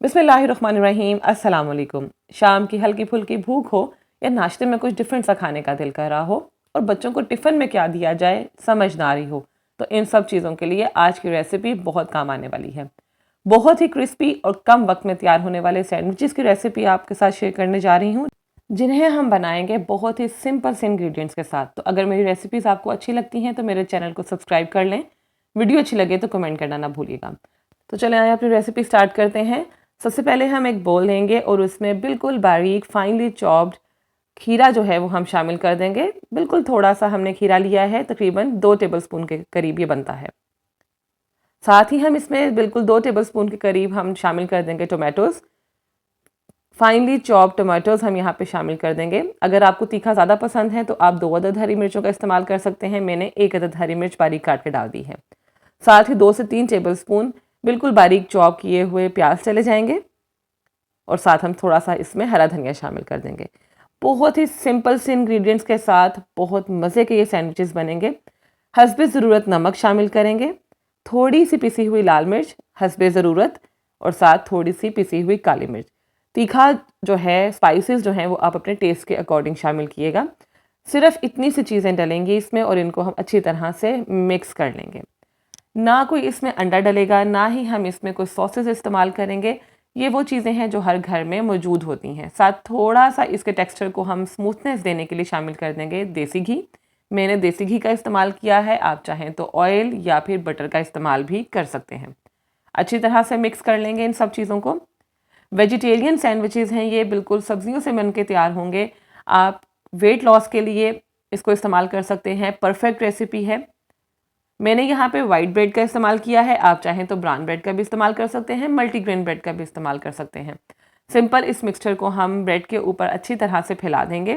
बिस्मिल्लाहिर्रहमानिर्रहीम। अस्सलाम वालेकुम। शाम की हल्की फुल्की भूख हो या नाश्ते में कुछ डिफरेंट सा खाने का दिल कर रहा हो और बच्चों को टिफ़िन में क्या दिया जाए समझ ना आ रही हो, तो इन सब चीज़ों के लिए आज की रेसिपी बहुत काम आने वाली है। बहुत ही क्रिस्पी और कम वक्त में तैयार होने वाले सैंडविचेस की रेसिपी आपके साथ शेयर करने जा रही हूँ, जिन्हें हम बनाएंगे बहुत ही सिंपल से इंग्रेडिएंट्स के साथ। तो अगर मेरी रेसिपीज़ आपको अच्छी लगती हैं तो मेरे चैनल को सब्सक्राइब कर लें। वीडियो अच्छी लगे तो कमेंट करना ना भूलिएगा। तो चलें आइए अपनी रेसिपी स्टार्ट करते हैं। सबसे पहले हम एक बोल लेंगे और उसमें बिल्कुल बारीक फाइनली चॉप्ड खीरा जो है वो हम शामिल कर देंगे। बिल्कुल थोड़ा सा हमने खीरा लिया है, तकरीबन 2 टेबलस्पून के करीब ये बनता है। साथ ही हम इसमें बिल्कुल 2 टेबलस्पून के करीब हम शामिल कर देंगे टोमेटोज़। फाइनली चॉप्ड टोमेटोज़ हम यहाँ पे शामिल कर देंगे। अगर आपको तीखा ज़्यादा पसंद है तो आप 2 अदद हरी मिर्चों का इस्तेमाल कर सकते हैं। मैंने 1 अदद हरी मिर्च बारीक काट के डाल दी है। साथ ही 2 से 3 टेबलस्पून बिल्कुल बारीक चॉप किए हुए प्याज चले जाएंगे और साथ हम थोड़ा सा इसमें हरा धनिया शामिल कर देंगे। बहुत ही सिंपल से इंग्रेडिएंट्स के साथ बहुत मज़े के ये सैंडविचेस बनेंगे। हस्बे ज़रूरत नमक शामिल करेंगे, थोड़ी सी पिसी हुई लाल मिर्च हस्बे ज़रूरत और साथ थोड़ी सी पिसी हुई काली मिर्च। तीखा जो है, स्पाइसेस जो हैं वो आप अपने टेस्ट के अकॉर्डिंग शामिल कीजिएगा। सिर्फ इतनी सी चीज़ें डलेंगी इसमें और इनको हम अच्छी तरह से मिक्स कर लेंगे। ना कोई इसमें अंडा डलेगा, ना ही हम इसमें कोई सॉसेस इस्तेमाल करेंगे। ये वो चीज़ें हैं जो हर घर में मौजूद होती हैं। साथ थोड़ा सा इसके टेक्सचर को हम स्मूथनेस देने के लिए शामिल कर देंगे देसी घी। मैंने देसी घी का इस्तेमाल किया है, आप चाहें तो ऑयल या फिर बटर का इस्तेमाल भी कर सकते हैं। अच्छी तरह से मिक्स कर लेंगे इन सब चीज़ों को। वेजिटेरियन सैंडविचेज़ हैं ये, बिल्कुल सब्जियों से बन के तैयार होंगे। आप वेट लॉस के लिए इसको इस्तेमाल कर सकते हैं। परफेक्ट रेसिपी है। मैंने यहाँ पे वाइट ब्रेड का इस्तेमाल किया है, आप चाहें तो ब्राउन ब्रेड का भी इस्तेमाल कर सकते हैं, मल्टीग्रेन ब्रेड का भी इस्तेमाल कर सकते हैं। सिंपल इस मिक्सचर को हम ब्रेड के ऊपर अच्छी तरह से फैला देंगे।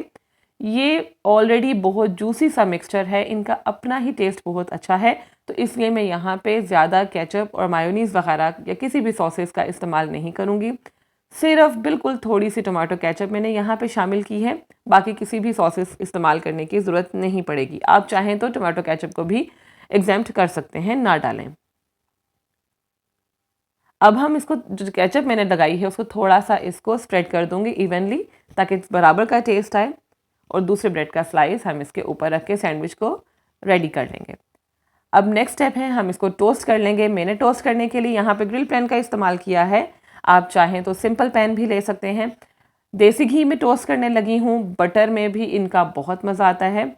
ये ऑलरेडी बहुत जूसी सा मिक्सचर है, इनका अपना ही टेस्ट बहुत अच्छा है, तो इसलिए मैं यहाँ पे ज़्यादा केचप और मायोनीज़ वगैरह या किसी भी सॉसेस का इस्तेमाल नहीं करूँगी। सिर्फ बिल्कुल थोड़ी सी टमाटो केचप मैंने यहाँ पे शामिल की है, बाकी किसी भी सॉसेस इस्तेमाल करने की ज़रूरत नहीं पड़ेगी। आप चाहें तो टमाटो केचप को भी एग्जेम्प्ट कर सकते हैं, ना डालें। अब हम इसको जो केचप मैंने लगाई है उसको थोड़ा सा इसको स्प्रेड कर दूंगी इवनली, ताकि बराबर का टेस्ट आए और दूसरे ब्रेड का स्लाइस हम इसके ऊपर रख के सैंडविच को रेडी कर लेंगे। अब नेक्स्ट स्टेप है, हम इसको टोस्ट कर लेंगे। मैंने टोस्ट करने के लिए यहाँ पे ग्रिल पैन का इस्तेमाल किया है, आप चाहें तो सिंपल पैन भी ले सकते हैं। देसी घी में टोस्ट करने लगी हूँ, बटर में भी इनका बहुत मज़ा आता है।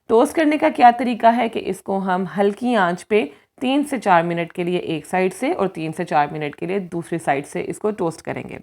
टोस्ट करने का क्या तरीका है कि इसको हम हल्की आंच पे 3 से 4 मिनट के लिए एक साइड से और 3 से 4 मिनट के लिए दूसरी साइड से इसको टोस्ट करेंगे।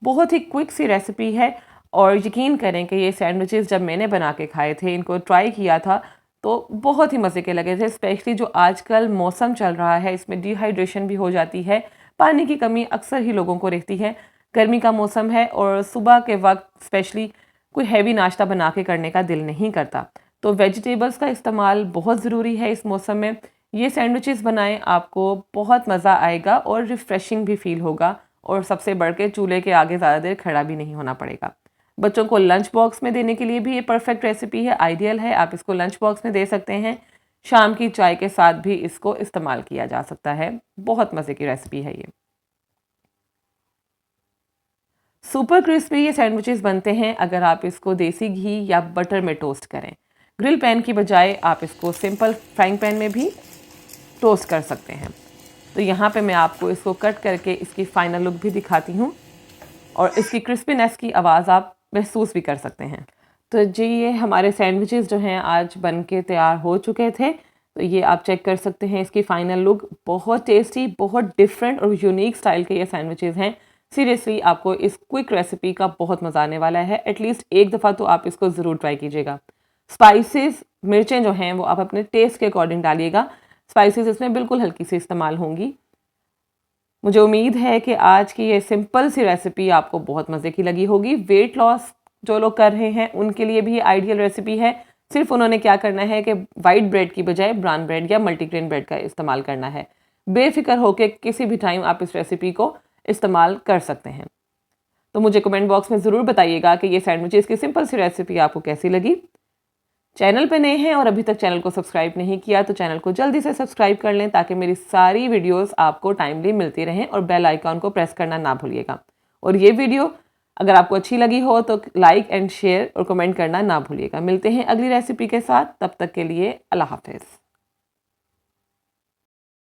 बहुत ही क्विक सी रेसिपी है और यकीन करें कि ये सैंडविचेस जब मैंने बना के खाए थे, इनको ट्राई किया था, तो बहुत ही मज़े के लगे थे। स्पेशली जो आजकल मौसम चल रहा है, इसमें डिहाइड्रेशन भी हो जाती है, पानी की कमी अक्सर ही लोगों को रहती है। गर्मी का मौसम है और सुबह के वक्त स्पेशली कोई हैवी नाश्ता बना के करने का दिल नहीं करता, तो वेजिटेबल्स का इस्तेमाल बहुत ज़रूरी है इस मौसम में। ये सैंडविचेस बनाएं, आपको बहुत मज़ा आएगा और रिफ़्रेशिंग भी फील होगा और सबसे बढ़ के चूल्हे के आगे ज़्यादा देर खड़ा भी नहीं होना पड़ेगा। बच्चों को लंच बॉक्स में देने के लिए भी ये परफेक्ट रेसिपी है, आइडियल है। आप इसको लंच बॉक्स में दे सकते हैं, शाम की चाय के साथ भी इसको इस्तेमाल किया जा सकता है। बहुत मज़े की रेसिपी है ये। सुपर क्रिस्पी ये सैंडविचेस बनते हैं अगर आप इसको देसी घी या बटर में टोस्ट करें। ग्रिल पैन की बजाय आप इसको सिंपल फ्राइंग पैन में भी टोस्ट कर सकते हैं। तो यहाँ पे मैं आपको इसको कट करके इसकी फाइनल लुक भी दिखाती हूँ और इसकी क्रिस्पीनेस की आवाज़ आप महसूस भी कर सकते हैं। तो जी, ये हमारे सैंडविचेस जो हैं आज बन के तैयार हो चुके थे। तो ये आप चेक कर सकते हैं इसकी फ़ाइनल लुक। बहुत टेस्टी, बहुत डिफरेंट और यूनिक स्टाइल के ये सैंडविचेस हैं। सीरियसली आपको इस क्विक रेसिपी का बहुत मज़ा आने वाला है। एटलीस्ट एक दफ़ा तो आप इसको ज़रूर ट्राई कीजिएगा। स्पाइसेस, मिर्चें जो हैं वो आप अपने टेस्ट के अकॉर्डिंग डालिएगा। स्पाइसेस इसमें बिल्कुल हल्की सी इस्तेमाल होंगी। मुझे उम्मीद है कि आज की ये सिंपल सी रेसिपी आपको बहुत मज़े की लगी होगी। वेट लॉस जो लोग कर रहे हैं उनके लिए भी ये आइडियल रेसिपी है। सिर्फ उन्होंने क्या करना है कि वाइट ब्रेड की बजाय ब्राउन ब्रेड या मल्टीग्रेन ब्रेड का इस्तेमाल करना है। बेफिक्र होकर किसी भी टाइम आप इस रेसिपी को इस्तेमाल कर सकते हैं। तो मुझे कमेंट बॉक्स में ज़रूर बताइएगा कि ये सैंडविचेस की सिंपल सी रेसिपी आपको कैसी लगी। चैनल पे नए हैं और अभी तक चैनल को सब्सक्राइब नहीं किया तो चैनल को जल्दी से सब्सक्राइब कर लें ताकि मेरी सारी वीडियोस आपको टाइमली मिलती रहें, और बेल आइकॉन को प्रेस करना ना भूलिएगा। और ये वीडियो अगर आपको अच्छी लगी हो तो लाइक एंड शेयर और कमेंट करना ना भूलिएगा। मिलते हैं अगली रेसिपी के साथ, तब तक के लिए अल्लाह हाफिज़।